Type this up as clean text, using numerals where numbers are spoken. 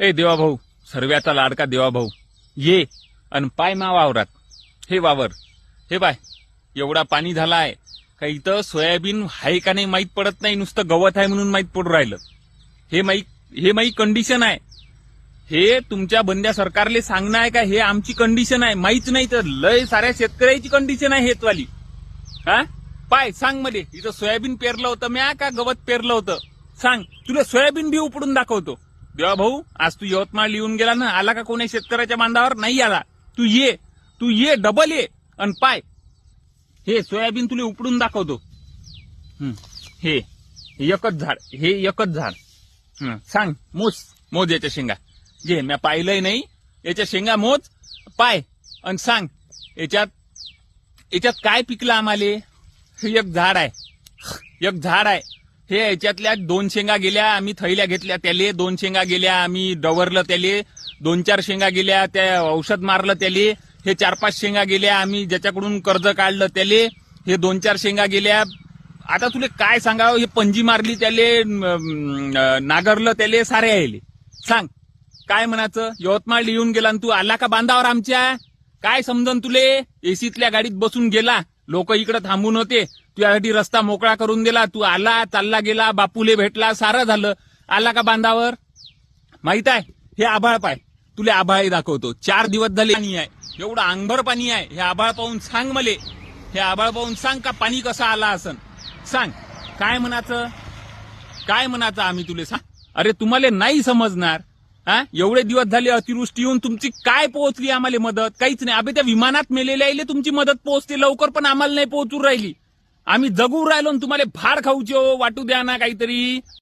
ए देवा भाऊ, सर्व्याचा लाडका देवा भाऊ, ये अन पाय मा वावरात. हे वावर, हे बाय, एवढा पाणी झाला आहे का इथं सोयाबीन आहे का नाही माहित पडत नाही, नुसतं गवत आहे म्हणून माहित पडून राहिलं. हे माई कंडिशन आहे. हे तुमच्या बंद्या सरकारले सांगणं आहे का हे आमची कंडिशन आहे? माहीत नाही तर लय साऱ्या शेतकऱ्याची कंडिशन आहे हेतवाली. हा पाय सांग मध्ये, इथं सोयाबीन पेरलं होतं म्या का गवत पेरलं होतं? सांग, तुला सोयाबीन बी उपडून दाखवतो. देवा भाऊ, आज तू यवतमाळ येऊन गेला ना, आला का कोणी शेतकऱ्याच्या बांधावर? नाही आला. तू ये डबल ये आणि पाय, हे सोयाबीन तुला उपडून दाखवतो. हे एकच झाड. सांग, मोज याच्या शेंगा. घे, म्या पाहिलंय नाही, याच्या शेंगा मोज, पाय आणि सांग याच्यात काय पिकलं आम्हाले? हे एक झाड आहे. हे याच्यातल्या 2 शेंगा गेल्या, आम्ही थैल्या घेतल्या त्याले, 2 शेंगा गेल्या, आम्ही डवरलं त्याले, 2-4 शेंगा गेल्या, त्या औषध मारलं त्याले, हे 4-5 शेंगा गेल्या, आम्ही ज्याच्याकडून कर्ज काढलं त्याले, हे 2-4 शेंगा गेल्या. आता तुला काय सांगावं, हे पंजी मारली त्याले, नागरलं त्याले, सारे यायले. सांग काय म्हणाचं? यवतमाळ येऊन गेला तू, आला का बांधावर आमच्या? काय समजन तुले? एसीतल्या गाडीत बसून गेला, लोक इकडे थांबून होते, तुझ्यासाठी रस्ता मोकळा करून दिला, तू आला, चालला गेला, बापूले भेटला, सारं झालं. आला का बांधावर? माहित आहे, हे आभाळ पाय, तुले आभाळही दाखवतो. 4 दिवस झाले पाणी आहे, एवढं अंगभर पाणी आहे. हे आभाळ पाहून सांग मले, हे आभाळ पाहून सांग का पाणी कसं आला असन? सांग काय म्हणाचं आम्ही तुले? सांग. अरे तुम्हाला नाही समजणार. एवढे दिवस झाले अतिवृष्टी येऊन तुमची काय पोहोचली आम्हाला मदत? काहीच नाही. अबे त्या विमानात मेलेल्या आले तुमची मदत पोहोचते लवकर, पण आम्हाला नाही पोहोचून राहिली. आम्ही जगू राहिलो, तुम्हाला भार खाऊची वाटू द्या ना काहीतरी.